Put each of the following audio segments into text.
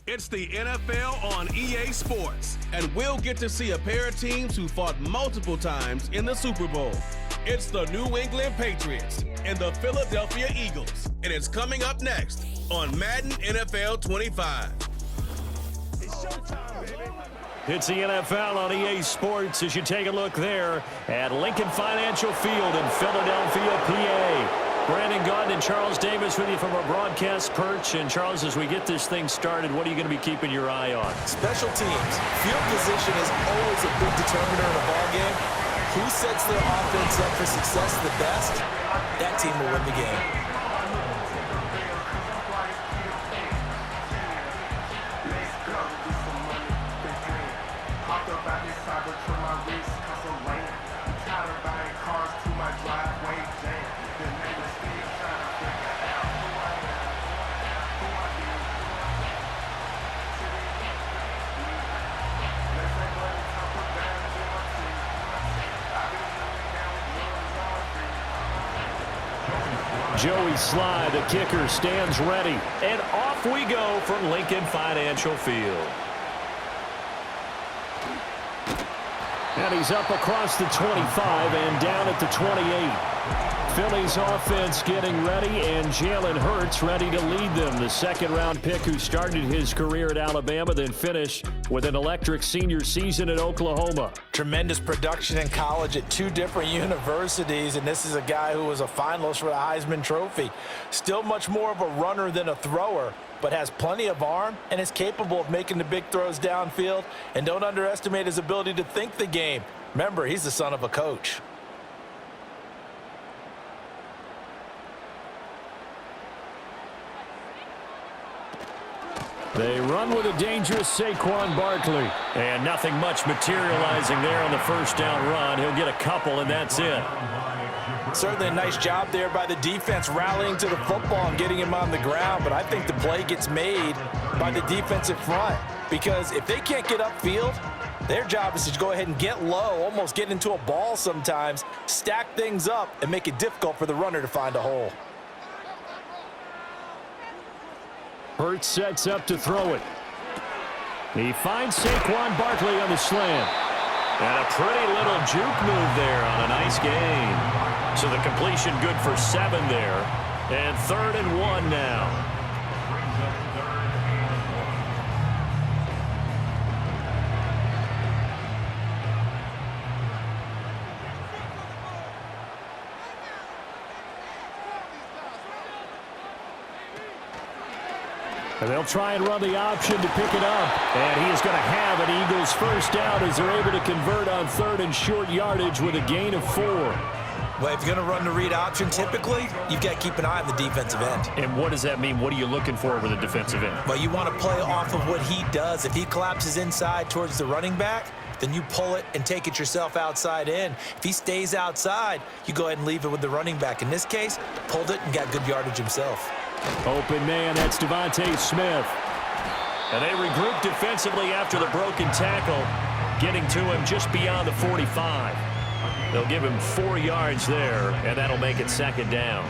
It's the NFL on EA Sports, and we'll get to see a pair of teams who fought multiple times in the Super Bowl. It's the New England Patriots and the Philadelphia Eagles, and it's coming up next on Madden NFL 25. It's showtime, baby. It's the NFL on EA Sports as you take a look there at Lincoln Financial Field in Philadelphia, PA. Brandon Gaudin and Charles Davis with you from our broadcast perch. And Charles, as we get this thing started, what are you going to be keeping your eye on? Special teams. Field position is always a big determiner in a ball game. Who sets their offense up for success the best, that team will win the game. Joey Sly, the kicker, stands ready. And off we go from Lincoln Financial Field. And he's up across the 25 and down at the 28. Philly's offense getting ready, and Jalen Hurts ready to lead them. The second-round pick who started his career at Alabama, then finished with an electric senior season at Oklahoma. Tremendous production in college at two different universities, and this is a guy who was a finalist for the Heisman Trophy. Still much more of a runner than a thrower, but has plenty of arm and is capable of making the big throws downfield. And don't underestimate his ability to think the game. Remember, he's the son of a coach. They run with a dangerous Saquon Barkley. And nothing much materializing there on the first down run. He'll get a couple, and that's it. Certainly a nice job there by the defense rallying to the football and getting him on the ground. But I think the play gets made by the defensive front. Because if they can't get upfield, their job is to go ahead and get low, almost get into a ball sometimes, stack things up, and make it difficult for the runner to find a hole. Hurts sets up to throw it. He finds Saquon Barkley on the slant. And a pretty little juke move there on a nice gain. So the completion good for 7 there. And 3rd and 1 now. And they'll try and run the option to pick it up. And he is going to have an Eagles first down as they're able to convert on 3rd and short yardage with a gain of 4. Well, if you're going to run the read option, typically, you've got to keep an eye on the defensive end. And what does that mean? What are you looking for with a defensive end? Well, you want to play off of what he does. If he collapses inside towards the running back, then you pull it and take it yourself outside in. If he stays outside, you go ahead and leave it with the running back. In this case, pulled it and got good yardage himself. Open man, that's Devontae Smith. And they regroup defensively after the broken tackle, getting to him just beyond the 45. They'll give him 4 yards there, and that'll make it 2nd down.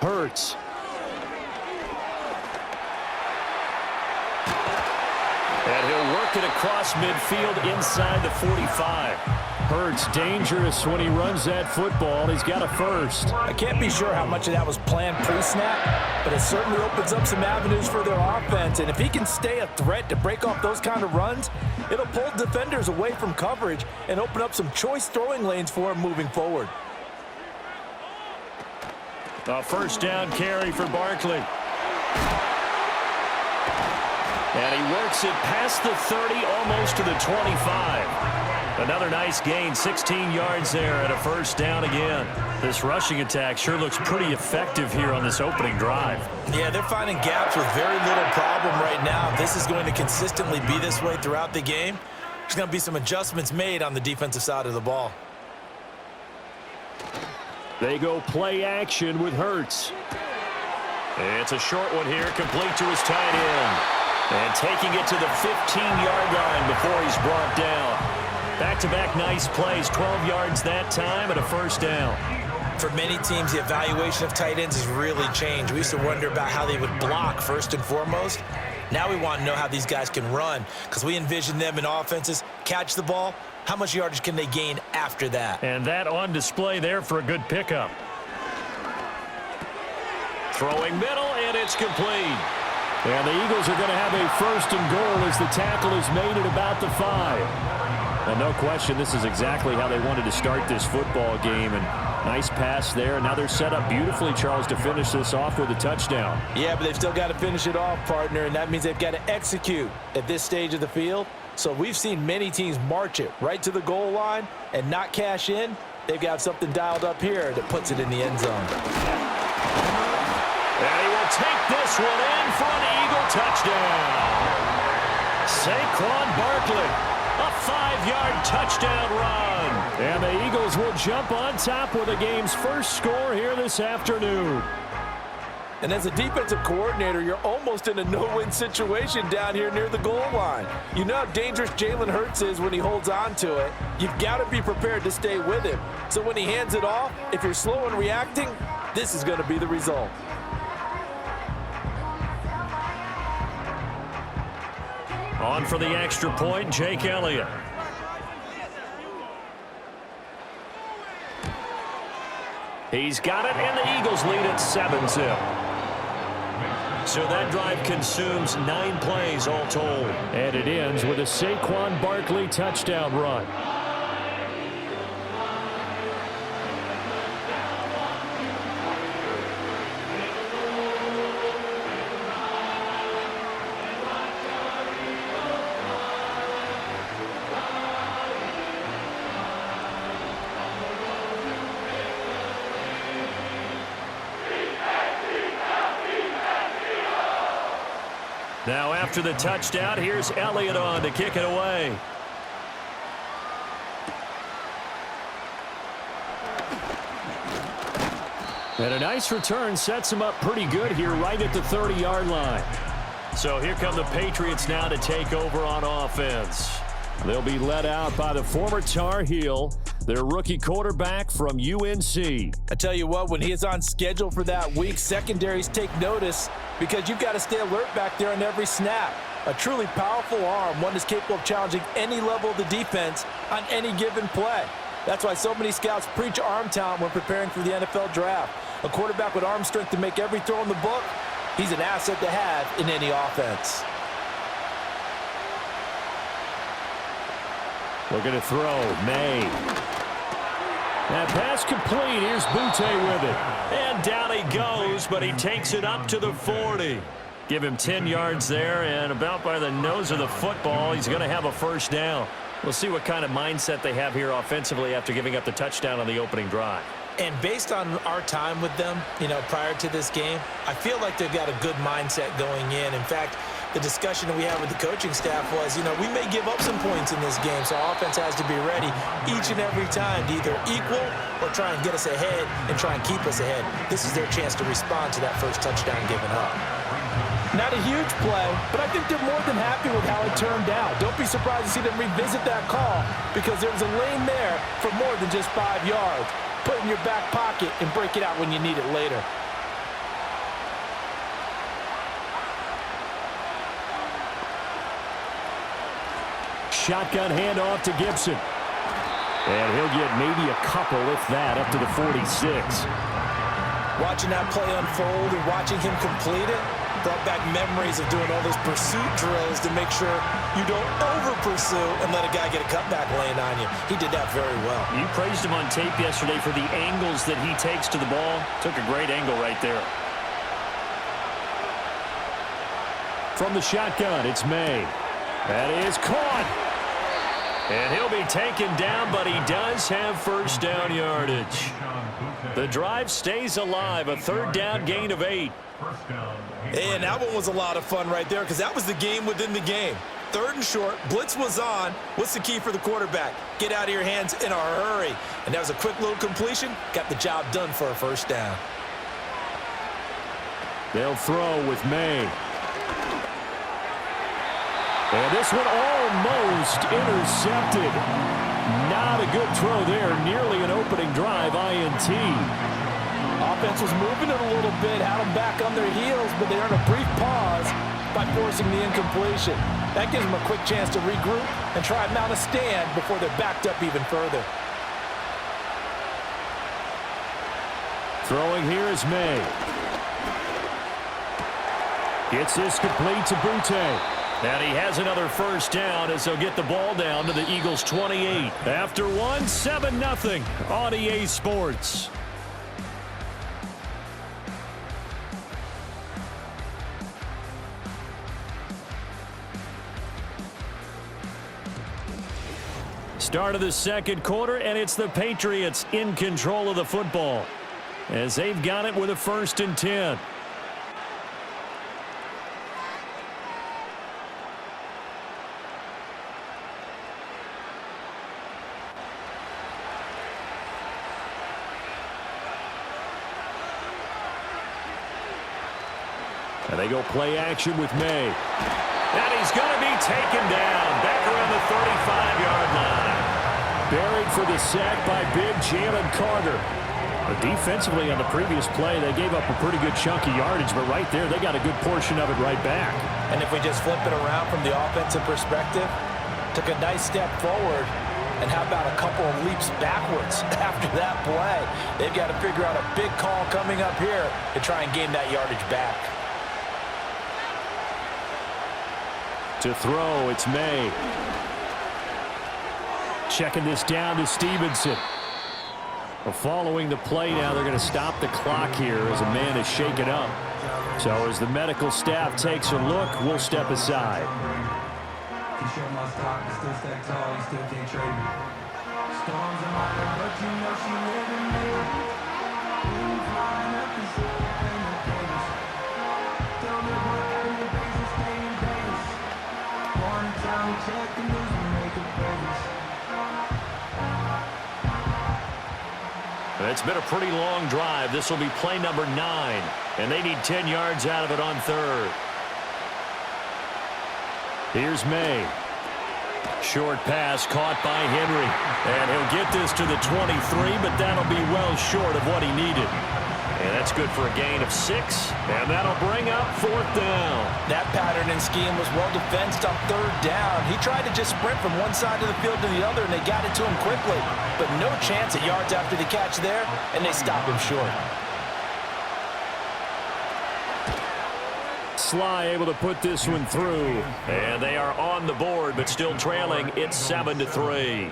Hurts. And he'll work it across midfield inside the 45. Hurts dangerous when he runs that football. He's got a first. I can't be sure how much of that was planned pre-snap, but it certainly opens up some avenues for their offense. And if he can stay a threat to break off those kind of runs, it'll pull defenders away from coverage and open up some choice throwing lanes for him moving forward. A first down carry for Barkley. And he works it past the 30, almost to the 25. Another nice gain, 16 yards there and a first down again. This rushing attack sure looks pretty effective here on this opening drive. Yeah, they're finding gaps with very little problem right now. This is going to consistently be this way throughout the game. There's going to be some adjustments made on the defensive side of the ball. They go play action with Hurts. It's a short one here, complete to his tight end. And taking it to the 15-yard line before he's brought down. Back-to-back nice plays, 12 yards that time and a first down. For many teams, the evaluation of tight ends has really changed. We used to wonder about how they would block first and foremost. Now we want to know how these guys can run because we envision them in offenses, catch the ball. How much yardage can they gain after that? And that on display there for a good pickup. Throwing middle, and it's complete. And the Eagles are going to have a first and goal as the tackle is made at about the 5. And no question, this is exactly how they wanted to start this football game. And nice pass there. And now they're set up beautifully, Charles, to finish this off with a touchdown. Yeah, but they've still got to finish it off, partner, and that means they've got to execute at this stage of the field. So we've seen many teams march it right to the goal line and not cash in. They've got something dialed up here that puts it in the end zone. And he will take this one in for an Eagle touchdown. Saquon Barkley. A 5-yard touchdown run. And the Eagles will jump on top with the game's first score here this afternoon. And as a defensive coordinator, you're almost in a no-win situation down here near the goal line. You know how dangerous Jalen Hurts is when he holds on to it. You've got to be prepared to stay with him. So when he hands it off, if you're slow in reacting, this is going to be the result. On for the extra point, Jake Elliott. He's got it, and the Eagles lead at 7-zip. So that drive consumes 9 plays all told. And it ends with a Saquon Barkley touchdown run. Now after the touchdown, here's Elliott on to kick it away. And a nice return sets him up pretty good here right at the 30-yard line. So here come the Patriots now to take over on offense. They'll be led out by the former Tar Heel, their rookie quarterback from UNC. I tell you what, when he is on schedule for that week, secondaries take notice because you've got to stay alert back there on every snap. A truly powerful arm, one that's capable of challenging any level of the defense on any given play. That's why so many scouts preach arm talent when preparing for the NFL draft. A quarterback with arm strength to make every throw in the book, he's an asset to have in any offense. Looking to throw, May. That pass complete. Here's Butte with it. And down he goes, but he takes it up to the 40. Give him 10 yards there, and about by the nose of the football, he's going to have a first down. We'll see what kind of mindset they have here offensively after giving up the touchdown on the opening drive. And based on our time with them, prior to this game, I feel like they've got a good mindset going in. In fact, the discussion that we had with the coaching staff was, we may give up some points in this game, so our offense has to be ready each and every time to either equal or try and get us ahead and try and keep us ahead. This is their chance to respond to that first touchdown given up. Not a huge play, but I think they're more than happy with how it turned out. Don't be surprised to see them revisit that call because there was a lane there for more than just 5 yards. Put it in your back pocket and break it out when you need it later. Shotgun handoff to Gibson. And he'll get maybe a couple, if that, up to the 46. Watching that play unfold and watching him complete it brought back memories of doing all those pursuit drills to make sure you don't over-pursue and let a guy get a cutback lane on you. He did that very well. You praised him on tape yesterday for the angles that he takes to the ball. Took a great angle right there. From the shotgun, it's May. That is caught. And he'll be taken down, but he does have first down yardage. The drive stays alive, a third down gain of 8. And that one was a lot of fun right there because that was the game within the game. Third and short, blitz was on. What's the key for the quarterback? Get out of your hands in a hurry. And that was a quick little completion. Got the job done for a first down. They'll throw with May. This one almost intercepted. Not a good throw there. Nearly an opening drive INT. Offense was moving it a little bit, had them back on their heels, but they earned a brief pause by forcing the incompletion. That gives them a quick chance to regroup and try and mount a stand before they're backed up even further. Throwing here is May. Gets this complete to Butte. And he has another first down as they'll get the ball down to the Eagles' 28. After one, 7-0 on EA Sports. Start of the second quarter, and it's the Patriots in control of the football as they've got it with a 1st and 10. And they go play action with May. And he's going to be taken down back around the 35-yard line. Buried for the sack by big Jalen Carter. But defensively on the previous play, they gave up a pretty good chunk of yardage, but right there, they got a good portion of it right back. And if we just flip it around from the offensive perspective, took a nice step forward, and how about a couple of leaps backwards after that play? They've got to figure out a big call coming up here to try and gain that yardage back. To throw, it's May. Checking this down to Stevenson. Well, following the play now, they're going to stop the clock here as a man is shaken up. So as the medical staff takes a look, we'll step aside. It's been a pretty long drive. This will be play number 9, and they need 10 yards out of it on 3rd. Here's May. Short pass caught by Henry, and he'll get this to the 23, but that'll be well short of what he needed. And that's good for a gain of 6, and that'll bring up 4th down. That pattern and scheme was well defensed on 3rd down. He tried to just sprint from one side of the field to the other, and they got it to him quickly. But no chance at yards after the catch there, and they stop him short. Sly able to put this one through. And they are on the board, but still trailing. It's 7-3.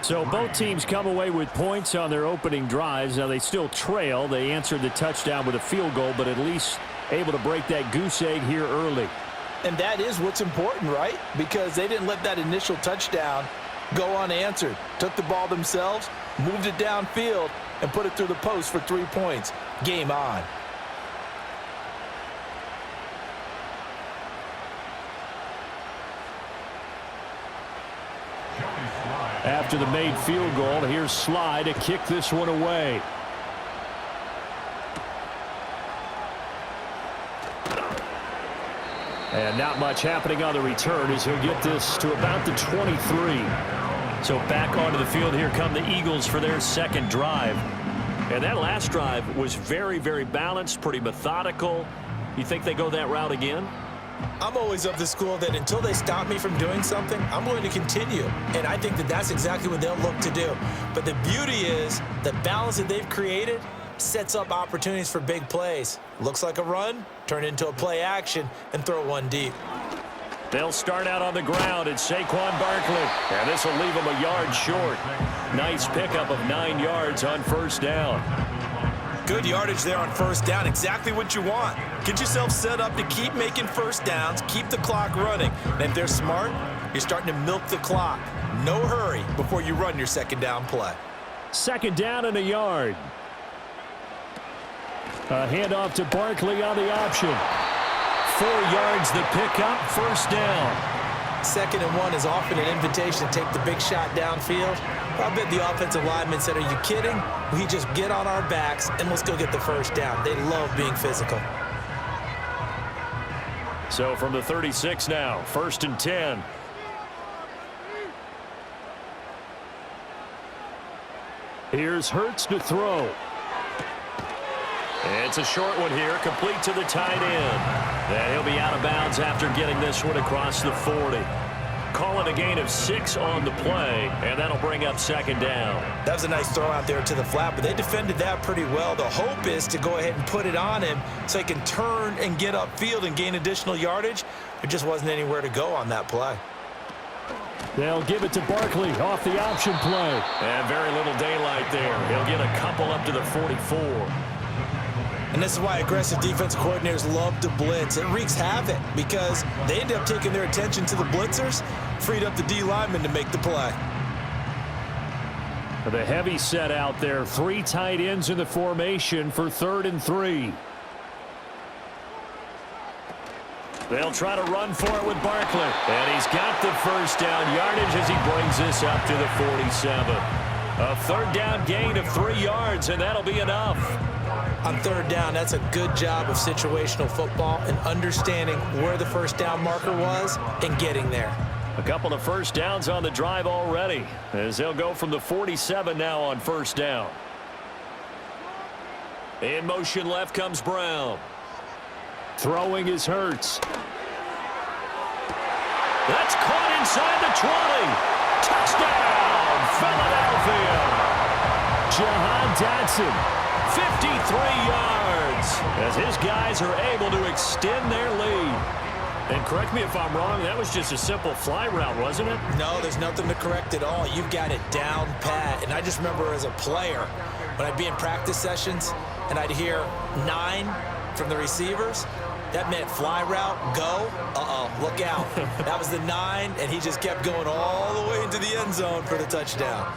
So both teams come away with points on their opening drives. Now they still trail. They answered the touchdown with a field goal, but at least able to break that goose egg here early. And that is what's important, right? Because they didn't let that initial touchdown go unanswered. Took the ball themselves, moved it downfield, and put it through the post for 3 points. Game on. After the made field goal, here's Sly to kick this one away. And not much happening on the return as he'll get this to about the 23. So back onto the field, here come the Eagles for their 2nd drive. And that last drive was very, very balanced, pretty methodical. You think they go that route again? I'm always of the school that until they stop me from doing something, I'm going to continue. And I think that that's exactly what they'll look to do. But the beauty is the balance that they've created sets up opportunities for big plays. Looks like a run, turn into a play action, and throw one deep. They'll start out on the ground. It's Saquon Barkley. And this will leave them a yard short. Nice pickup of 9 yards on 1st down. Good yardage there on 1st down. Exactly what you want. Get yourself set up to keep making 1st downs, keep the clock running. And if they're smart, you're starting to milk the clock. No hurry before you run your 2nd down play. 2nd down and a yard. A handoff to Barkley on the option. 4 yards the pickup, 1st down. 2nd and 1 is often an invitation to take the big shot downfield. I bet the offensive lineman said, are you kidding? We just get on our backs and let's go get the 1st down. They love being physical. So from the 36 now, 1st and 10. Here's Hurts to throw. It's a short one here, complete to the tight end. And he'll be out of bounds after getting this one across the 40. Call it a gain of 6 on the play, and that'll bring up 2nd down. That was a nice throw out there to the flat, but they defended that pretty well. The hope is to go ahead and put it on him so he can turn and get upfield and gain additional yardage. There just wasn't anywhere to go on that play. They'll give it to Barkley off the option play. And very little daylight there. He'll get a couple up to the 44. And this is why aggressive defensive coordinators love to blitz. It wreaks havoc because they end up taking their attention to the blitzers, freed up the D lineman to make the play. The heavy set out there. 3 tight ends in the formation for 3rd and 3. They'll try to run for it with Barkley. And he's got the 1st down yardage as he brings this up to the 47. A 3rd down gain of 3 yards, and that'll be enough. On 3rd down, that's a good job of situational football and understanding where the 1st down marker was and getting there. A couple of 1st downs on the drive already as they'll go from the 47 now on 1st down. In motion left comes Brown. Throwing is Hurts. That's caught inside the 20. Touchdown, Philadelphia. Jahan Dotson, 53 yards, as his guys are able to extend their lead. And correct me if I'm wrong, that was just a simple fly route, wasn't it? No, there's nothing to correct at all. You've got it down pat. And I just remember as a player, when I'd be in practice sessions and I'd hear 9 from the receivers, that meant fly route, go, look out. That was the 9, and he just kept going all the way into the end zone for the touchdown.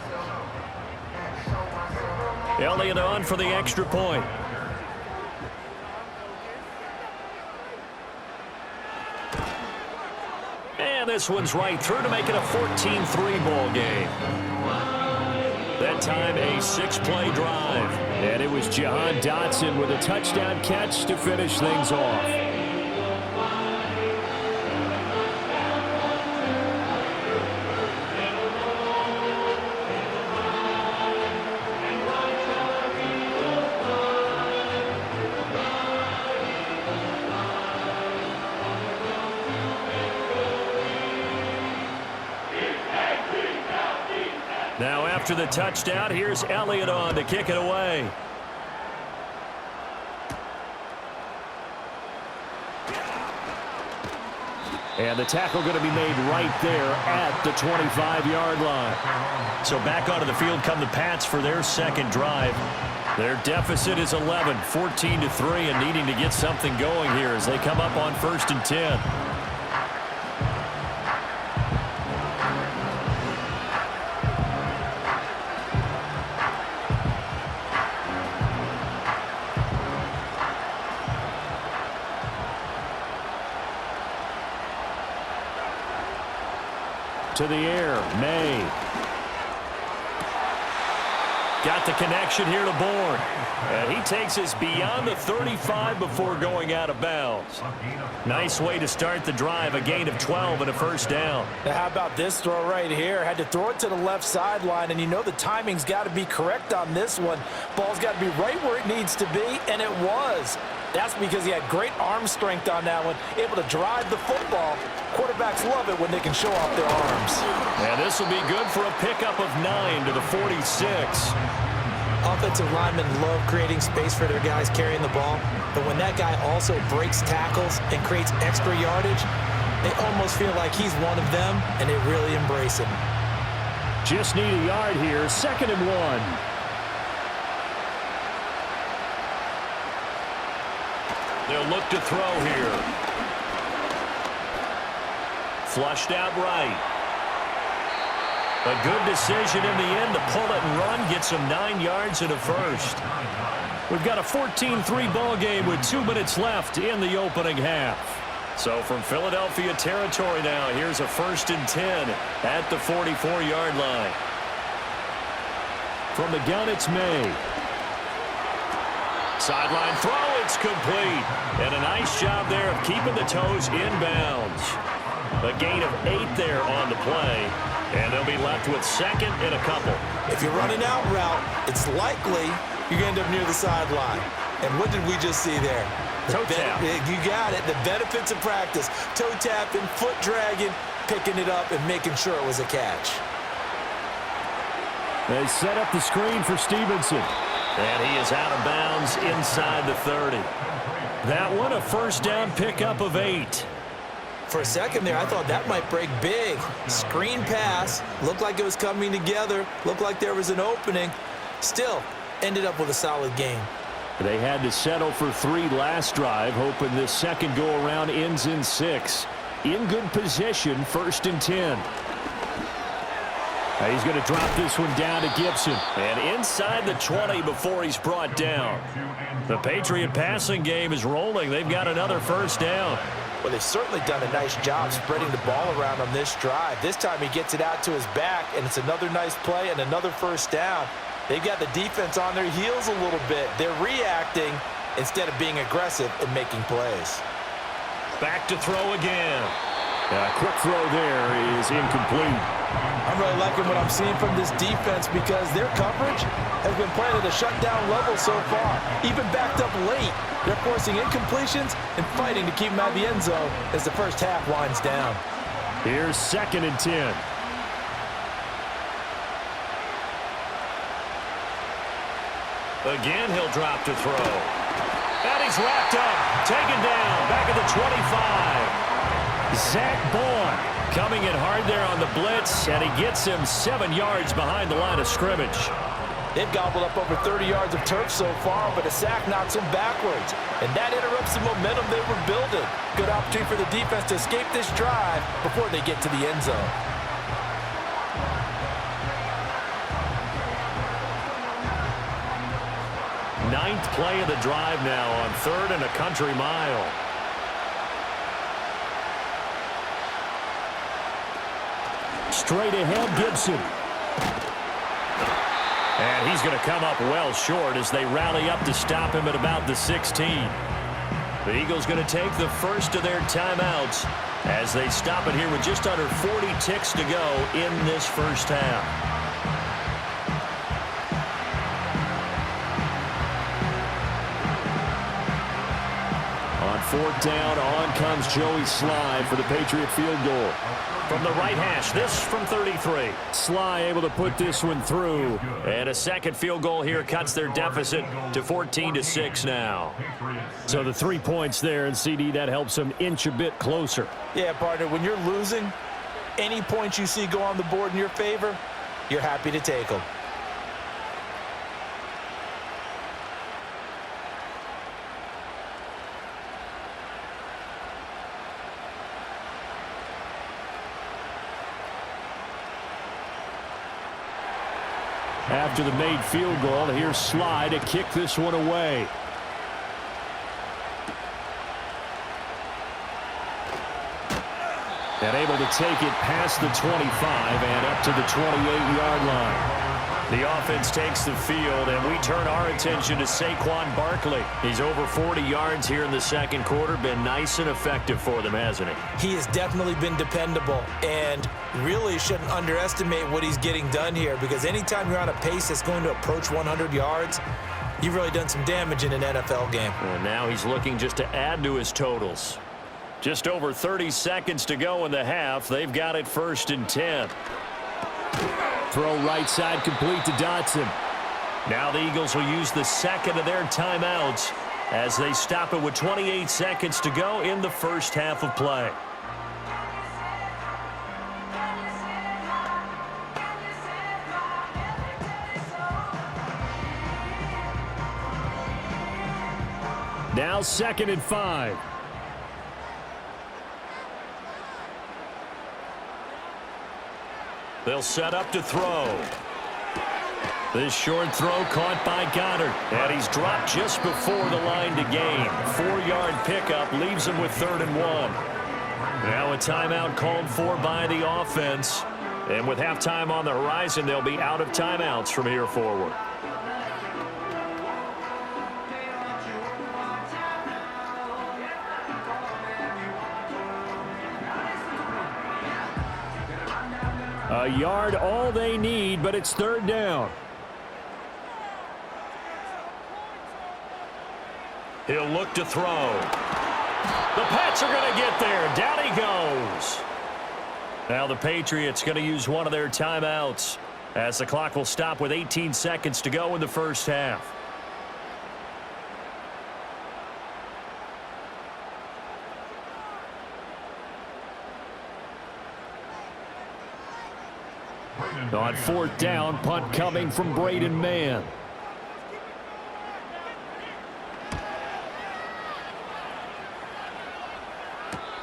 Elliott on for the extra point. And this one's right through to make it a 14-3 ball game. That time a 6-play drive. And it was Jahan Dotson with a touchdown catch to finish things off. Now after the touchdown, here's Elliott on to kick it away. And the tackle going to be made right there at the 25-yard line. So back onto the field come the Pats for their 2nd drive. Their deficit is 11, 14-3, and needing to get something going here as they come up on 1st and 10. To the air, May. Got the connection here to Bourne. And he takes us beyond the 35 before going out of bounds. Nice way to start the drive, a gain of 12 and a 1st down. Now how about this throw right here? Had to throw it to the left sideline, and you know the timing's got to be correct on this one. Ball's got to be right where it needs to be, and it was. That's because he had great arm strength on that one, able to drive the football. Quarterbacks love it when they can show off their arms. And this will be good for a pickup of 9 to the 46. Offensive linemen love creating space for their guys carrying the ball, but when that guy also breaks tackles and creates extra yardage, they almost feel like he's one of them, and they really embrace him. Just need a yard here, 2nd and 1. They'll look to throw here. Flushed out right. A good decision in the end to pull it and run. Gets him 9 yards and a 1st. We've got a 14-3 ball game with 2 minutes left in the opening half. So from Philadelphia territory now, here's a 1st and 10 at the 44-yard line. From the gun, it's May. Sideline throw. It's complete. And a nice job there of keeping the toes inbounds. A gain of 8 there on the play. And they'll be left with second and a couple. If you're running out route, it's likely you're going to end up near the sideline. And what did we just see there? Toe tap. You got it. The benefits of practice. Toe tapping, foot dragging, picking it up, and making sure it was a catch. They set up the screen for Stevenson. And he is out of bounds inside the 30. That one a first down pickup of 8. For a second there, I thought that might break big. Screen pass. Looked like it was coming together. Looked like there was an opening. Still, ended up with a solid game. They had to settle for 3 last drive, hoping this second go-around ends in 6. In good position, 1st and 10. He's going to drop this one down to Gibson. And inside the 20 before he's brought down. The Patriot passing game is rolling. They've got another first down. Well, they've certainly done a nice job spreading the ball around on this drive. This time he gets it out to his back, and it's another nice play and another first down. They've got the defense on their heels a little bit. They're reacting instead of being aggressive and making plays. Back to throw again. A quick throw there is incomplete. I'm really liking what I'm seeing from this defense because their coverage has been playing at a shutdown level so far. Even backed up late, they're forcing incompletions and fighting to keep them out of the end zone as the first half winds down. Here's 2nd and 10. Again, he'll drop to throw. And he's wrapped up, taken down, back at the 25. Zach Bourne coming in hard there on the blitz, and he gets him 7 yards behind the line of scrimmage. They've gobbled up over 30 yards of turf so far, but a sack knocks them backwards, and that interrupts the momentum they were building. Good opportunity for the defense to escape this drive before they get to the end zone. Ninth play of the drive now on 3rd and a country mile. Straight ahead, Gibson. And he's going to come up well short as they rally up to stop him at about the 16. The Eagles going to take the first of their timeouts as they stop it here with just under 40 ticks to go in this first half. On 4th down, on comes Joey Sly for the Patriot field goal. From the right hash, this from 33. Sly able to put this one through. And a second field goal here cuts their deficit to 14-6 now. So the 3 points there, and CD, that helps them inch a bit closer. Yeah, partner, when you're losing, any points you see go on the board in your favor, you're happy to take them. After the made field goal, here's Sly to kick this one away. And able to take it past the 25 and up to the 28-yard line. The offense takes the field, and we turn our attention to Saquon Barkley. He's over 40 yards here in the second quarter. Been nice and effective for them, hasn't he? He has definitely been dependable, and really shouldn't underestimate what he's getting done here, because anytime you're on a pace that's going to approach 100 yards, you've really done some damage in an NFL game. And now he's looking just to add to his totals. Just over 30 seconds to go in the half. They've got it 1st and 10. Throw right side complete to Dotson. Now the Eagles will use the second of their timeouts as they stop it with 28 seconds to go in the first half of play. Now 2nd and 5. They'll set up to throw. This short throw caught by Goddard. And he's dropped just before the line to gain. 4-yard pickup leaves him with 3rd and 1. Now a timeout called for by the offense. And with halftime on the horizon, they'll be out of timeouts from here forward. A yard all they need, but it's third down. He'll look to throw. The Pats are going to get there. Down he goes. Now the Patriots going to use one of their timeouts as the clock will stop with 18 seconds to go in the first half. On fourth down, punt coming from Braden Mann.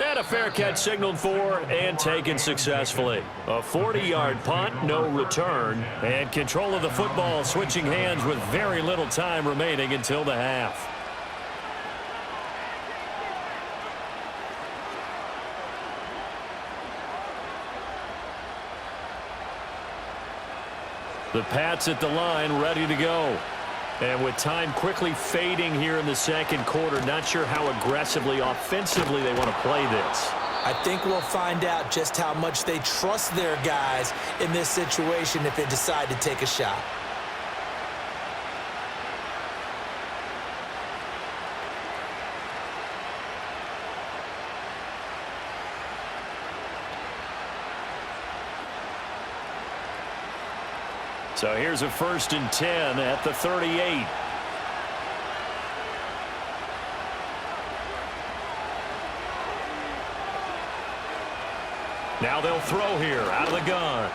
And a fair catch signaled for and taken successfully. A 40-yard punt, no return, and control of the football switching hands with very little time remaining until the half. The Pats at the line, ready to go. And with time quickly fading here in the second quarter, not sure how aggressively, offensively they want to play this. I think we'll find out just how much they trust their guys in this situation if they decide to take a shot. So here's a 1st and 10 at the 38. Now they'll throw here out of the gun.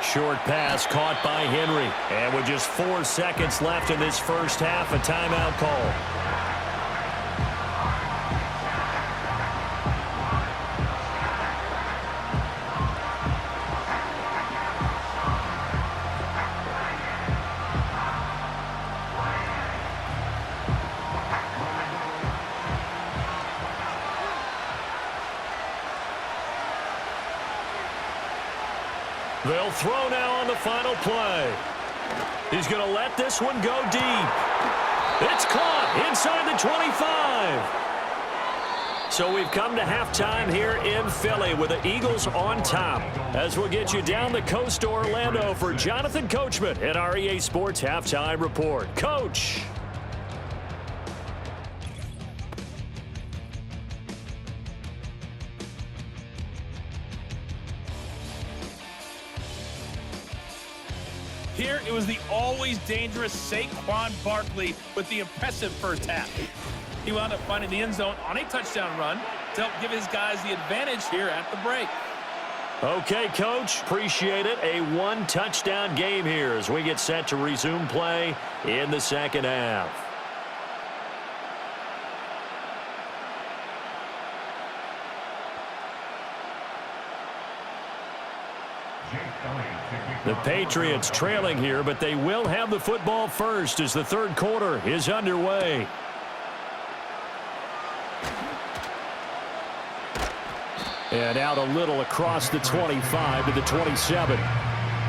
Short pass caught by Henry. And with just 4 seconds left in this first half, a timeout call. They'll throw now on the final play. He's going to let this one go deep. It's caught inside the 25. So we've come to halftime here in Philly with the Eagles on top. As we'll get you down the coast to Orlando for Jonathan Coachman at our EA Sports Halftime Report. Coach. Here, it was the always dangerous Saquon Barkley with the impressive first half. He wound up finding the end zone on a touchdown run to help give his guys the advantage here at the break. Okay, Coach. Appreciate it. A one-touchdown game here as we get set to resume play in the second half. The Patriots trailing here, but they will have the football first as the third quarter is underway. And out a little across the 25 to the 27.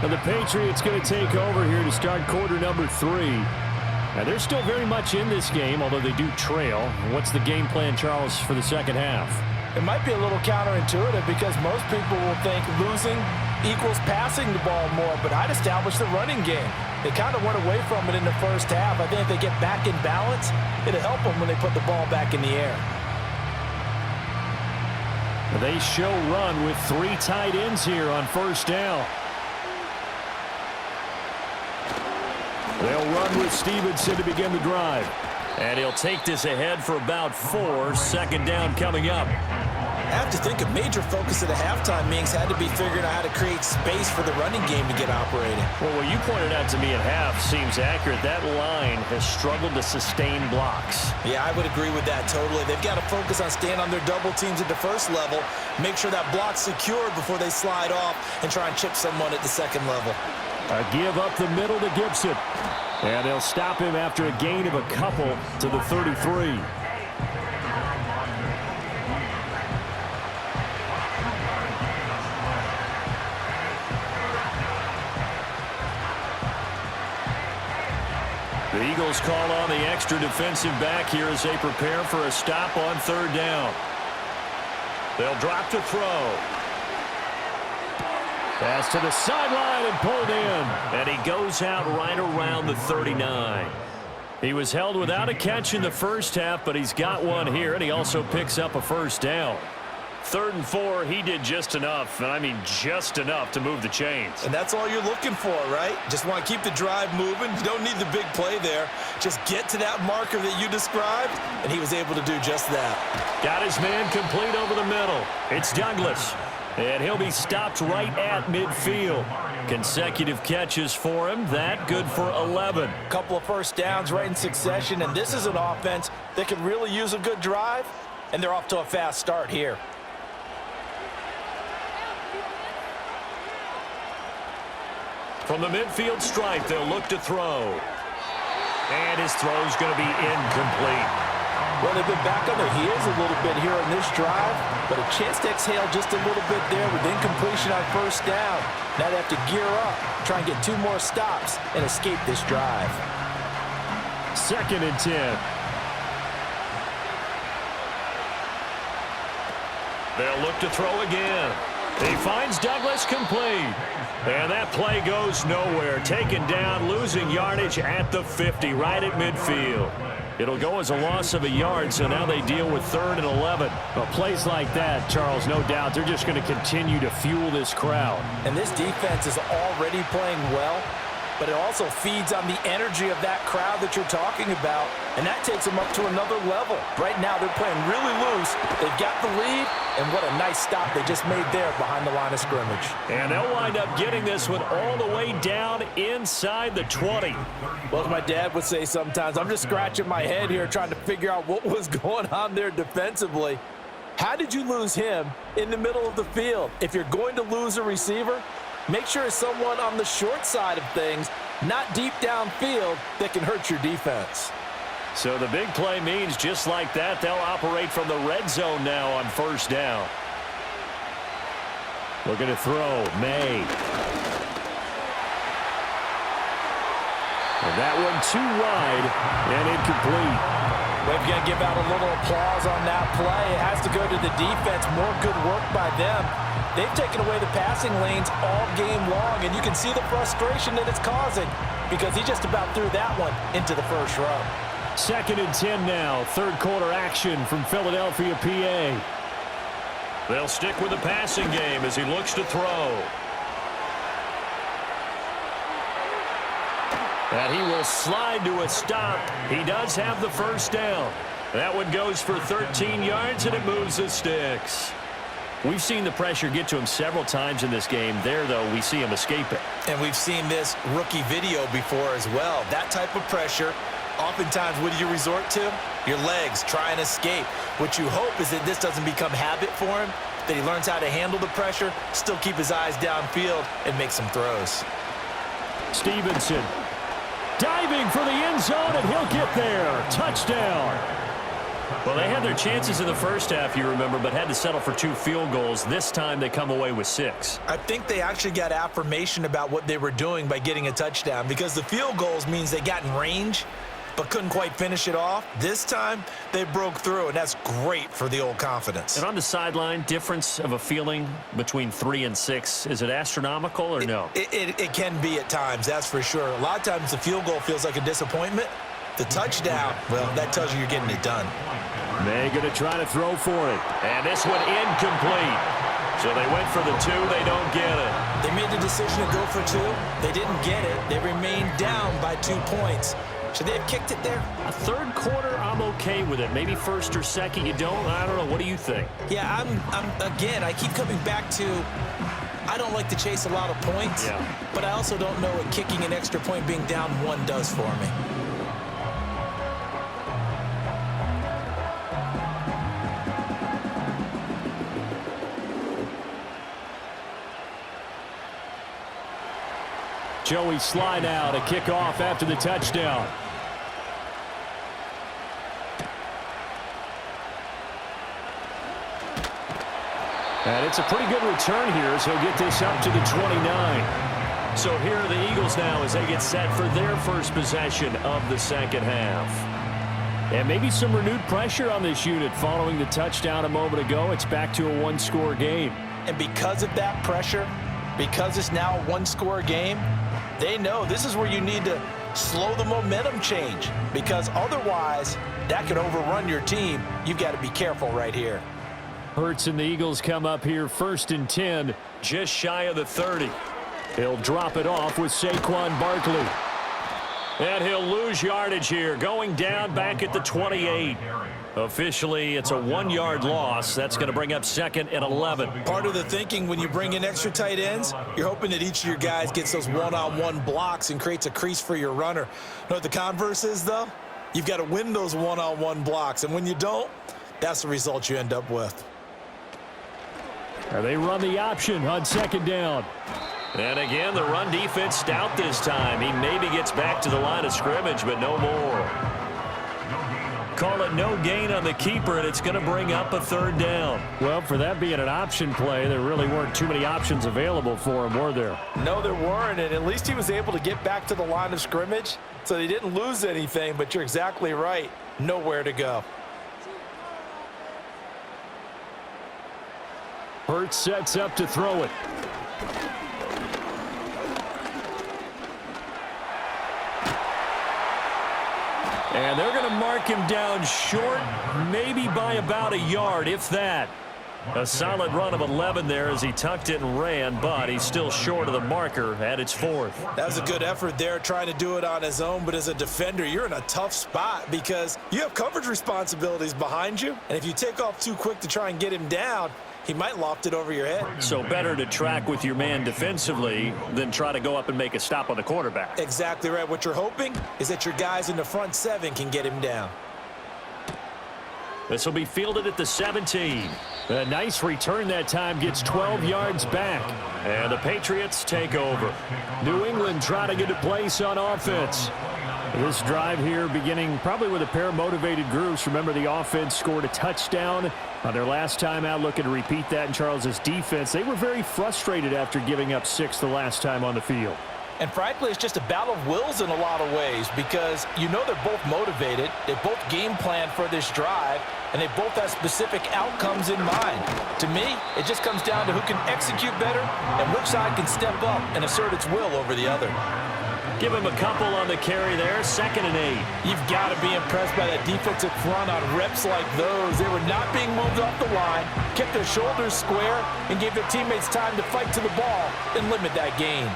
And the Patriots going to take over here to start quarter number 3. Now, they're still very much in this game, although they do trail. What's the game plan, Charles, for the second half? It might be a little counterintuitive because most people will think losing equals passing the ball more, but I'd establish the running game. They kind of went away from it in the first half. I think if they get back in balance, it'll help them when they put the ball back in the air. They show run with 3 tight ends here on first down. They'll run with Stevenson to begin the drive. And he'll take this ahead for about 4. Second down coming up. I have to think a major focus at the halftime meetings had to be figuring out how to create space for the running game to get operating. Well, what you pointed out to me at half seems accurate. That line has struggled to sustain blocks. Yeah, I would agree with that totally. They've got to focus on staying on their double teams at the first level, make sure that block's secured before they slide off and try and chip someone at the second level. A give up the middle to Gibson. And they'll stop him after a gain of a couple to the 33. The Eagles call on the extra defensive back here as they prepare for a stop on third down. They'll drop to throw. Pass to the sideline and pulled in. And he goes out right around the 39. He was held without a catch in the first half, but he's got one here, and he also picks up a first down. 3rd and 4, he did just enough, and I mean just enough to move the chains. And that's all you're looking for, right? Just want to keep the drive moving. You don't need the big play there. Just get to that marker that you described, and he was able to do just that. Got his man complete over the middle. It's Douglas, and he'll be stopped right at midfield. Consecutive catches for him. That good for 11. Couple of first downs right in succession, and this is an offense that could really use a good drive, and they're off to a fast start here. From the midfield stripe, they'll look to throw. And his throw's going to be incomplete. Well, they've been back on their heels a little bit here on this drive, but a chance to exhale just a little bit there with incompletion on first down. Now they have to gear up, try and get 2 more stops, and escape this drive. 2nd and 10. They'll look to throw again. He finds Douglas complete. And that play goes nowhere. Taken down, losing yardage at the 50, right at midfield. It'll go as a loss of a yard, so now they deal with 3rd and 11. Well, plays like that, Charles, no doubt, they're just going to continue to fuel this crowd. And this defense is already playing well, but it also feeds on the energy of that crowd that you're talking about, and that takes them up to another level. Right now, they're playing really loose. They've got the lead, and what a nice stop they just made there behind the line of scrimmage. And they'll wind up getting this one all the way down inside the 20. Well, as my dad would say sometimes, I'm just scratching my head here trying to figure out what was going on there defensively. How did you lose him in the middle of the field? If you're going to lose a receiver, make sure it's someone on the short side of things, not deep downfield, that can hurt your defense. So the big play means just like that, they'll operate from the red zone now on first down. Looking to throw, May. And that one too wide and incomplete. We've got to give out a little applause on that play. It has to go to the defense. More good work by them. They've taken away the passing lanes all game long, and you can see the frustration that it's causing because he just about threw that one into the first row. 2nd and 10 now. 3rd quarter action from Philadelphia, PA. They'll stick with the passing game as he looks to throw. And he will slide to a stop. He does have the first down. That one goes for 13 yards, and it moves the sticks. We've seen the pressure get to him several times in this game. There, though, we see him escape it. And we've seen this rookie video before as well. That type of pressure, oftentimes, what do you resort to? Your legs, try and escape. What you hope is that this doesn't become habit for him, that he learns how to handle the pressure, still keep his eyes downfield, and make some throws. Stevenson diving for the end zone, and he'll get there. Touchdown. Well, they had their chances in the first half, you remember, but had to settle for 2 field goals. This time they come away with 6. I think they actually got affirmation about what they were doing by getting a touchdown because the field goals means they got in range but couldn't quite finish it off. This time, they broke through, and that's great for the old confidence. And on the sideline, difference of a feeling between 3 and 6, is it astronomical or no? It can be at times, that's for sure. A lot of times the field goal feels like a disappointment. The touchdown, well, that tells you you're getting it done. They're going to try to throw for it. And this one incomplete. So they went for the 2. They don't get it. They made the decision to go for 2. They didn't get it. They remained down by 2 points. Should they have kicked it there? A 3rd quarter, I'm okay with it. Maybe 1st or 2nd, you don't. I don't know. What do you think? Yeah, again, I keep coming back to I don't like to chase a lot of points, but I also don't know what kicking an extra point being down 1 does for me. Joey slide out, a kickoff after the touchdown. And it's a pretty good return here as he'll get this up to the 29. So here are the Eagles now as they get set for their first possession of the second half. And maybe some renewed pressure on this unit following the touchdown a moment ago. It's back to a 1-score game. And because of that pressure, because it's now a one-score game, they know this is where you need to slow the momentum change, because otherwise that could overrun your team. You've got to be careful right here. Hurts and the Eagles come up here 1st and 10, just shy of the 30. He'll drop it off with Saquon Barkley. And he'll lose yardage here, going down back at the 28. Officially, it's a 1-yard loss. That's going to bring up 2nd and 11. Part of the thinking when you bring in extra tight ends, you're hoping that each of your guys gets those one-on-one blocks and creates a crease for your runner. You know what the converse is, though? You've got to win those one-on-one blocks, and when you don't, that's the result you end up with. They run the option on 2nd down. And again, the run defense stout this time. He maybe gets back to the line of scrimmage, but no more. Call it no gain on the keeper, and it's going to bring up a 3rd down. Well, for that being an option play, there really weren't too many options available for him, were there? No, there weren't, and at least he was able to get back to the line of scrimmage, so they didn't lose anything, but you're exactly right. Nowhere to go. Hurts sets up to throw it. And they're going to mark him down short, maybe by about a yard, if that. A solid run of 11 there as he tucked it and ran, but he's still short of the marker at its 4th. That was a good effort there, trying to do it on his own, but as a defender, you're in a tough spot because you have coverage responsibilities behind you, and if you take off too quick to try and get him down, he might loft it over your head. So better to track with your man defensively than try to go up and make a stop on the quarterback. Exactly right. What you're hoping is that your guys in the front 7 can get him down. This will be fielded at the 17. A nice return that time, gets 12 yards back. And the Patriots take over. New England trying to get a place on offense. This drive here beginning probably with a pair of motivated groups. Remember, the offense scored a touchdown on their last time out, looking to repeat that in Charles's defense. They were very frustrated after giving up 6 the last time on the field. And frankly, it's just a battle of wills in a lot of ways because you know they're both motivated, they both game plan for this drive, and they both have specific outcomes in mind. To me, it just comes down to who can execute better and which side can step up and assert its will over the other. Give him a couple on the carry there, 2nd and 8. You've got to be impressed by that defensive front on reps like those. They were not being moved off the line, kept their shoulders square, and gave their teammates time to fight to the ball and limit that gain.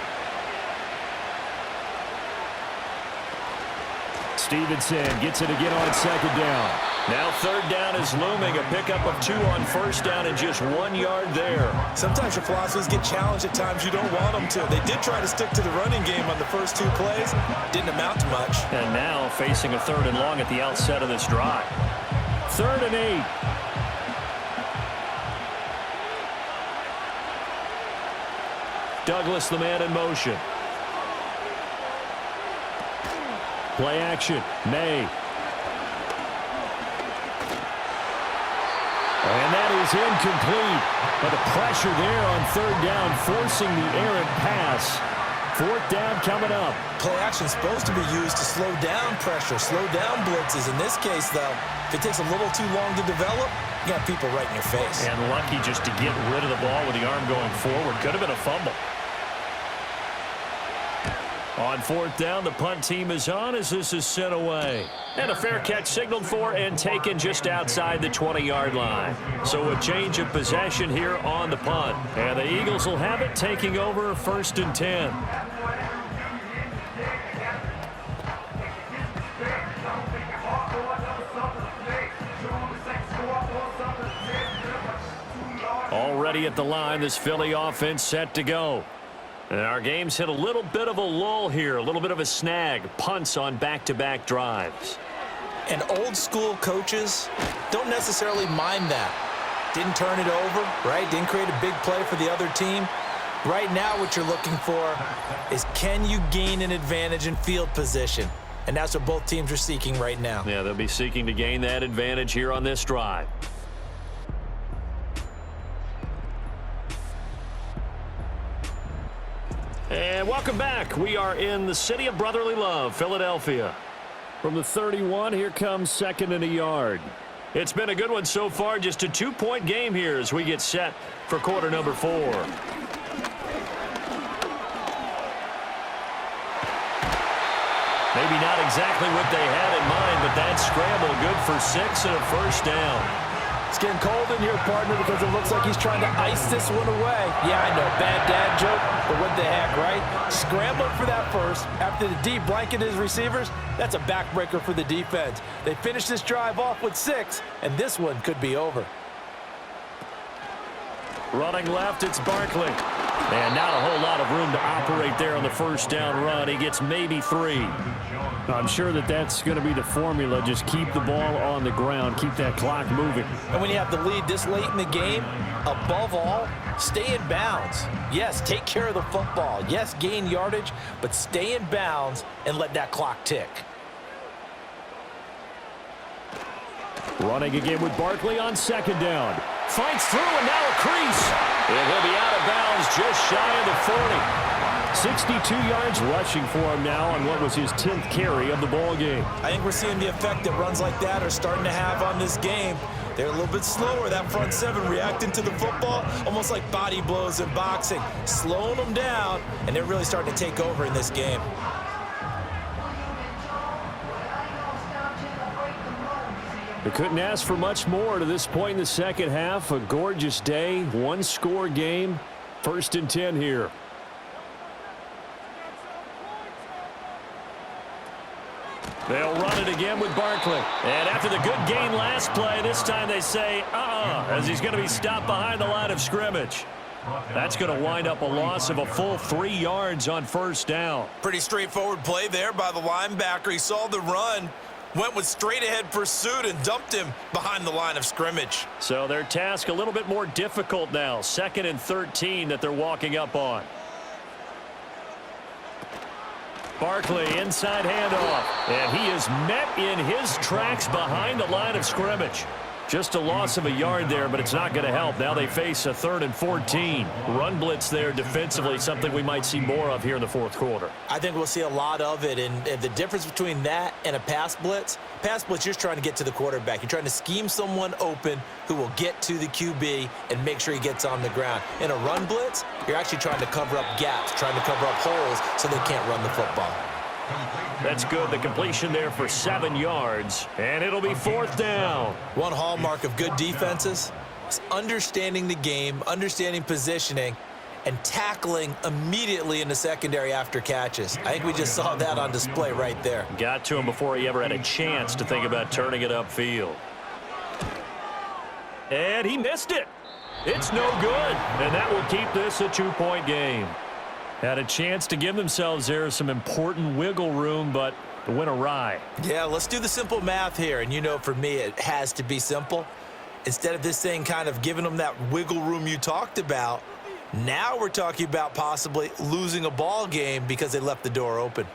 Stevenson gets it again on 2nd down. Now 3rd down is looming. A pickup of 2 on 1st down and just 1 yard there. Sometimes your philosophies get challenged at times you don't want them to. They did try to stick to the running game on the first 2 plays. Didn't amount to much. And now facing a 3rd and long at the outset of this drive. 3rd and 8. Douglas, the man in motion. Play action. May. And that is incomplete. But the pressure there on 3rd down, forcing the errant pass. 4th down coming up. Play action is supposed to be used to slow down pressure, slow down blitzes. In this case, though, if it takes a little too long to develop, you got people right in your face. And lucky just to get rid of the ball with the arm going forward. Could have been a fumble. On 4th down, the punt team is on as this is sent away. And a fair catch signaled for and taken just outside the 20-yard line. So a change of possession here on the punt. And the Eagles will have it, taking over 1st and 10. Already at the line, this Philly offense set to go. And our game's hit a little bit of a lull here, a little bit of a snag. Punts on back-to-back drives. And old school coaches don't necessarily mind that. Didn't turn it over, right? Didn't create a big play for the other team. Right now what you're looking for is can you gain an advantage in field position? And that's what both teams are seeking right now. Yeah, they'll be seeking to gain that advantage here on this drive. And welcome back. We are in the city of brotherly love, Philadelphia. From the 31, here comes 2nd and a yard. It's been a good one so far. Just a 2-point game here as we get set for quarter number 4. Maybe not exactly what they had in mind, but that scramble good for 6 and a first down. It's getting cold in here, partner, because it looks like he's trying to ice this one away. Yeah, I know, bad dad joke, but what the heck, right? Scrambling for that first after the deep blanket his receivers. That's a backbreaker for the defense. They finish this drive off with 6, and this one could be over. Running left, it's Barkley. And not a whole lot of room to operate there on the first down run. He gets maybe 3. I'm sure that's going to be the formula. Just keep the ball on the ground. Keep that clock moving. And when you have the lead this late in the game, above all, stay in bounds. Yes, take care of the football. Yes, gain yardage, but stay in bounds and let that clock tick. Running again with Barkley on second down. Fights through and now a crease. And he'll be out of bounds just shy of the 40. 62 yards rushing for him now on what was his 10th carry of the ball game. I think we're seeing the effect that runs like that are starting to have on this game. They're a little bit slower, that front 7 reacting to the football, almost like body blows in boxing, slowing them down, and they're really starting to take over in this game. They couldn't ask for much more to this point in the second half. A gorgeous day, one-score game. 1st and 10 here. They'll run it again with Barkley. And after the good gain last play, this time they say, as he's going to be stopped behind the line of scrimmage. That's going to wind up a loss of a full 3 yards on first down. Pretty straightforward play there by the linebacker. He saw the run, went with straight-ahead pursuit and dumped him behind the line of scrimmage. So their task a little bit more difficult now. 2nd and 13 that they're walking up on. Barkley, inside handoff. And he is met in his tracks behind the line of scrimmage. Just a loss of a yard there, but it's not going to help. Now they face a 3rd and 14. Run blitz there defensively, something we might see more of here in the 4th quarter. I think we'll see a lot of it, and the difference between that and a pass blitz, you're just trying to get to the quarterback. You're trying to scheme someone open who will get to the QB and make sure he gets on the ground. In a run blitz, you're actually trying to cover up gaps, trying to cover up holes so they can't run the football. That's good. The completion there for 7 yards, and it'll be 4th down. One hallmark of good defenses is understanding the game, understanding positioning, and tackling immediately in the secondary after catches. I think we just saw that on display right there. Got to him before he ever had a chance to think about turning it upfield. And he missed it. It's no good, and that will keep this a 2-point game. Had a chance to give themselves there some important wiggle room, but it went awry. Yeah, let's do the simple math here. And, you know, for me, it has to be simple. Instead of this thing kind of giving them that wiggle room you talked about, now we're talking about possibly losing a ball game because they left the door open.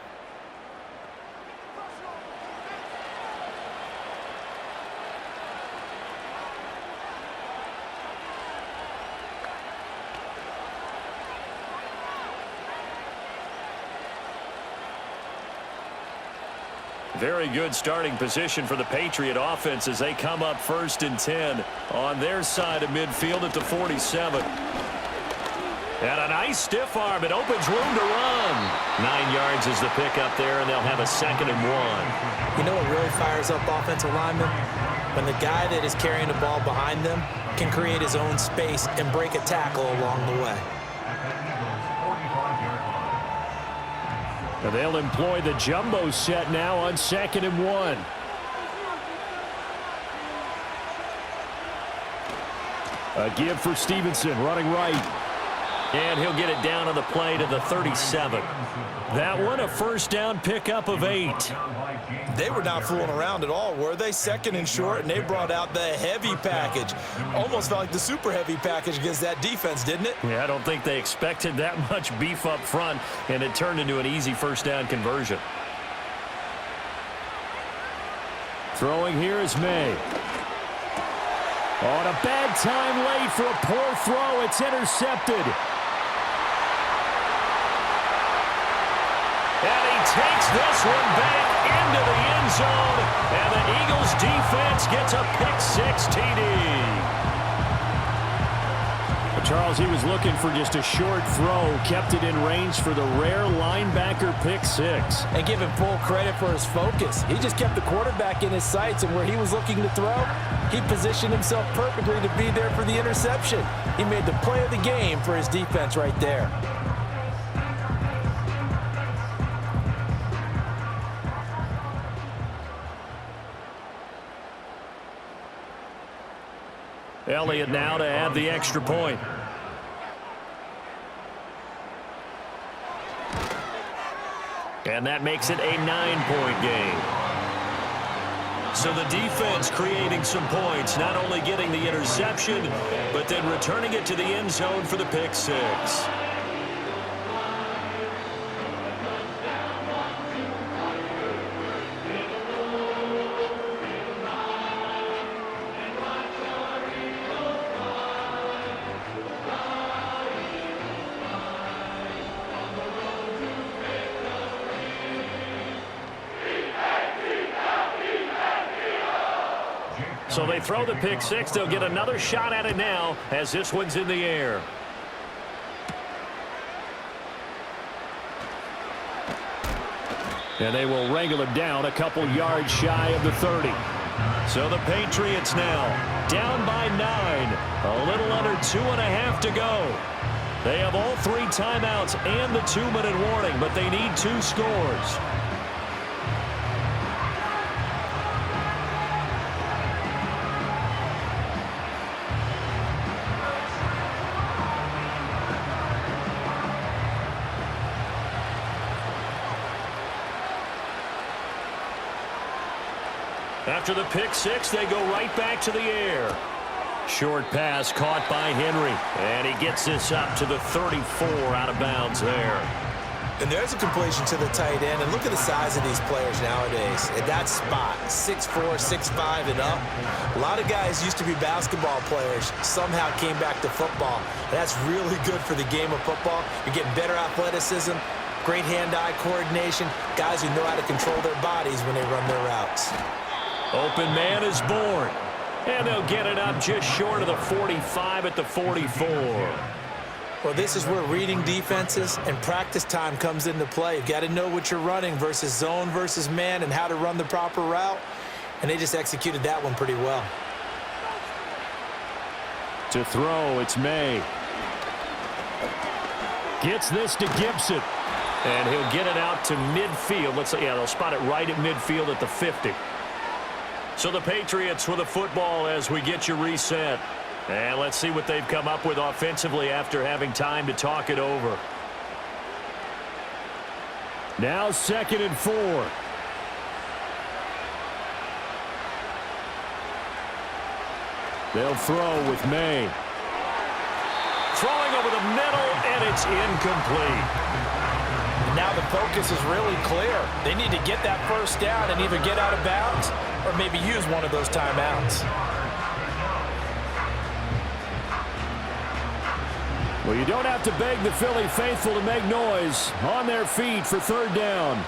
Very good starting position for the Patriot offense as they come up 1st and 10 on their side of midfield at the 47. And a nice stiff arm. It opens room to run. 9 yards is the pickup there, and they'll have a 2nd and 1. You know what really fires up offensive linemen? When the guy that is carrying the ball behind them can create his own space and break a tackle along the way. They'll employ the jumbo set now on 2nd and 1. A give for Stevenson, running right. And he'll get it down on the play to the 37. That one a first down pickup of 8. They were not fooling around at all, were they? 2nd and short, and they brought out the heavy package. Almost felt like the super heavy package against that defense, didn't it? Yeah, I don't think they expected that much beef up front, and it turned into an easy first down conversion. Throwing here is May. On a bad time late for a poor throw. It's intercepted. And he takes this one back into the end zone. And the Eagles defense gets a pick-6 TD. Charles, he was looking for just a short throw, kept it in range for the rare linebacker pick six. And give him full credit for his focus. He just kept the quarterback in his sights, and where he was looking to throw, he positioned himself perfectly to be there for the interception. He made the play of the game for his defense right there. Elliott now to add the extra point. And that makes it a 9-point game. So the defense creating some points, not only getting the interception, but then returning it to the end zone for the pick six. So they throw the pick six. They'll get another shot at it now as this one's in the air. And they will wrangle it down a couple yards shy of the 30. So the Patriots now down by 9. A little under 2.5 to go. They have all 3 timeouts and the 2-minute warning, but they need 2 scores. After the pick six, they go right back to the air. Short pass caught by Henry. And he gets this up to the 34 out of bounds there. And there's a completion to the tight end. And look at the size of these players nowadays. At that spot, 6'4", 6'5", and up. A lot of guys used to be basketball players, somehow came back to football. And that's really good for the game of football. You're getting better athleticism, great hand-eye coordination, guys who know how to control their bodies when they run their routes. Open man is born. And they'll get it up just short of the 45 at the 44. Well, this is where reading defenses and practice time comes into play. You've got to know what you're running versus zone versus man and how to run the proper route. And they just executed that one pretty well. To throw, it's May. Gets this to Gibson. And he'll get it out to midfield. They'll spot it right at midfield at the 50. So the Patriots with the football as we get you reset. And let's see what they've come up with offensively after having time to talk it over. Now 2nd and 4. They'll throw with May. Throwing over the middle, and it's incomplete. Now the focus is really clear. They need to get that first down and either get out of bounds or maybe use one of those timeouts. Well, you don't have to beg the Philly faithful to make noise. On their feet for 3rd down.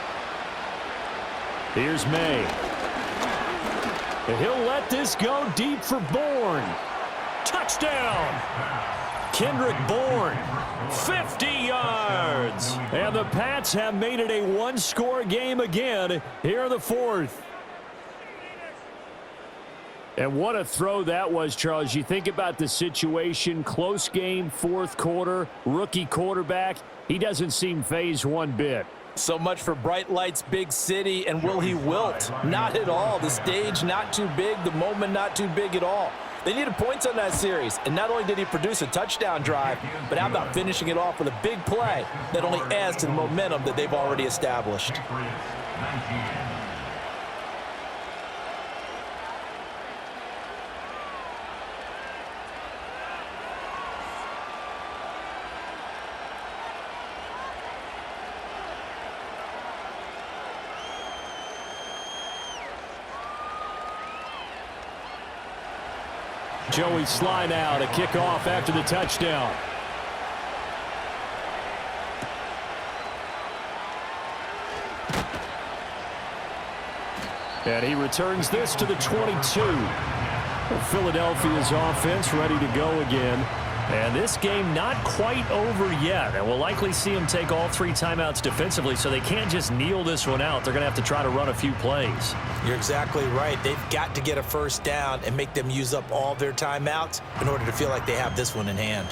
Here's May. And he'll let this go deep for Bourne. Touchdown! Kendrick Bourne, 50 yards. And the Pats have made it a 1-score game again here in the 4th. And what a throw that was, Charles. You think about the situation, close game, 4th quarter, rookie quarterback. He doesn't seem phased one bit. So much for bright lights, big city, and will he wilt? Not at all. The stage not too big, the moment not too big at all. They needed points on that series, and not only did he produce a touchdown drive, but how about finishing it off with a big play that only adds to the momentum that they've already established. Joey Sly now to kick off after the touchdown. And he returns this to the 22. Philadelphia's offense ready to go again. And this game not quite over yet. And we'll likely see them take all 3 timeouts defensively, so they can't just kneel this one out. They're going to have to try to run a few plays. You're exactly right. They've got to get a first down and make them use up all their timeouts in order to feel like they have this one in hand.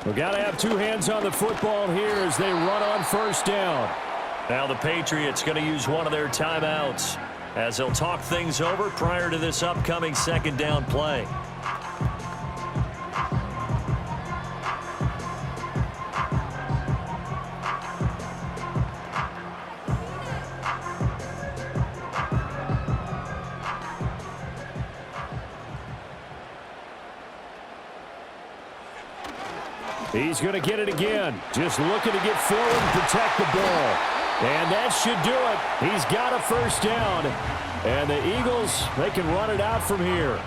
We've got to have 2 hands on the football here as they run on first down. Now the Patriots going to use one of their timeouts as they'll talk things over prior to this upcoming second down play. He's going to get it again. Just looking to get forward and protect the ball. And that should do it. He's got a first down. And the Eagles, they can run it out from here.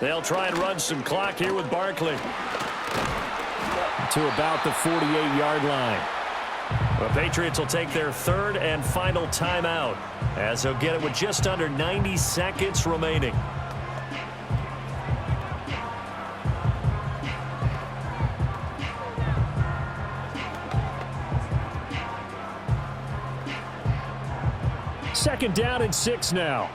They'll try and run some clock here with Barkley to about the 48-yard line. The Patriots will take their 3rd and final timeout as they'll get it with just under 90 seconds remaining. Second down and 6 now.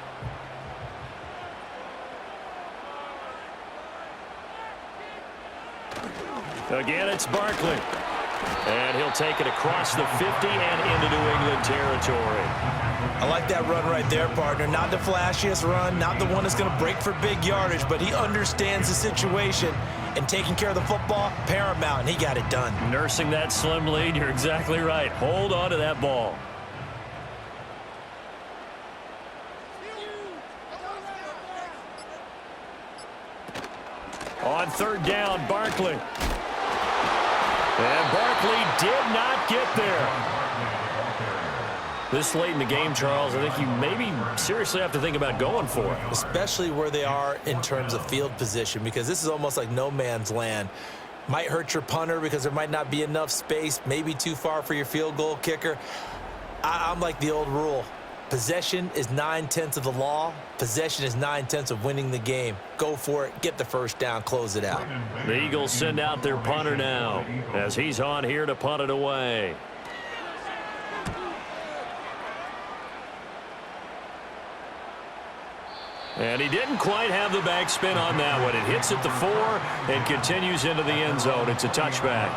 Again, it's Barkley. And he'll take it across the 50 and into New England territory. I like that run right there, partner. Not the flashiest run, not the one that's going to break for big yardage, but he understands the situation, and taking care of the football, paramount, and he got it done. Nursing that slim lead, you're exactly right. Hold on to that ball. On 3rd down, Barkley. And Barkley did not get there. This late in the game, Charles, I think you maybe seriously have to think about going for it. Especially where they are in terms of field position, because this is almost like no man's land. Might hurt your punter because there might not be enough space, maybe too far for your field goal kicker. I'm like the old rule. Possession is 9/10 of the law. Possession is 9/10 of winning the game. Go for it. Get the first down. Close it out. The Eagles send out their punter now as he's on here to punt it away. And he didn't quite have the backspin on that one. It hits at the 4 and continues into the end zone. It's a touchback.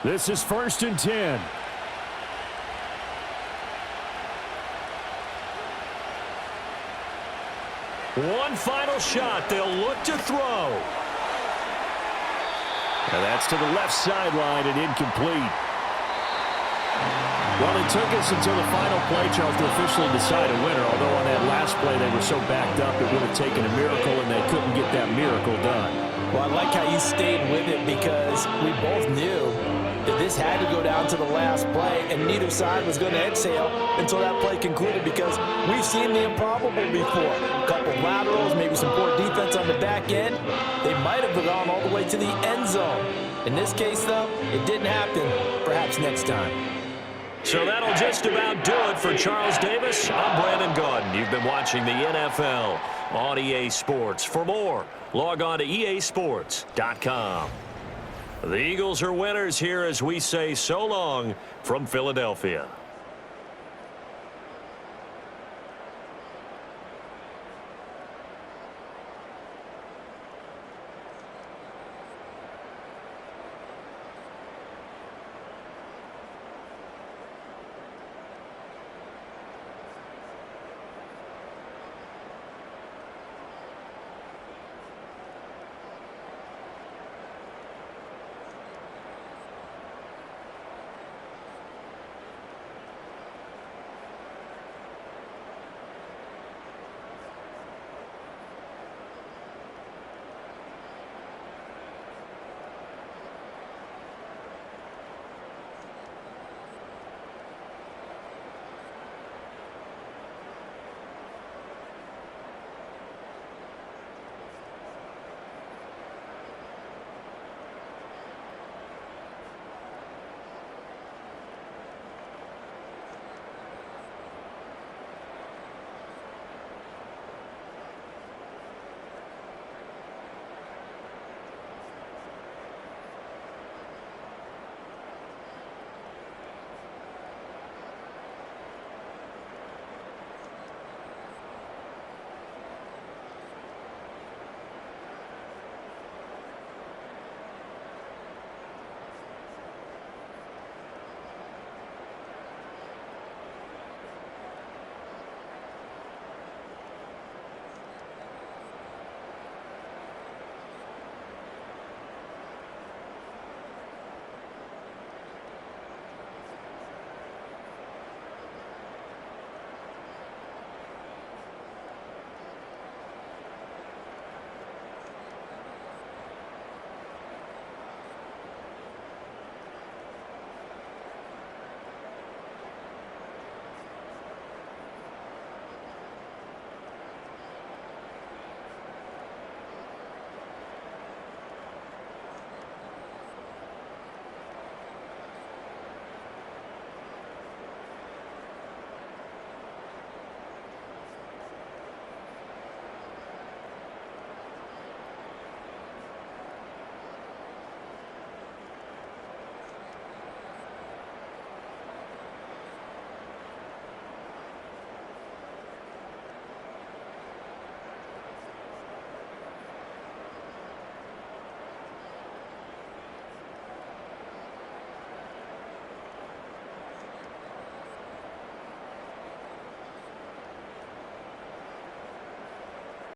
This is 1st and 10. One final shot. They'll look to throw. And that's to the left sideline and incomplete. Well, it took us until the final play, Charles, to officially decide a winner. Although on that last play they were so backed up it would have taken a miracle, and they couldn't get that miracle done. Well, I like how you stayed with it, because we both knew that this had to go down to the last play, and neither side was going to exhale until that play concluded, because we've seen the improbable before. A couple laterals, maybe some poor defense on the back end. They might have gone all the way to the end zone. In this case, though, it didn't happen. Perhaps next time. So that'll just about do it for Charles Davis. I'm Brandon Gaudin. You've been watching the NFL on EA Sports. For more, log on to easports.com. The Eagles are winners here as we say so long from Philadelphia.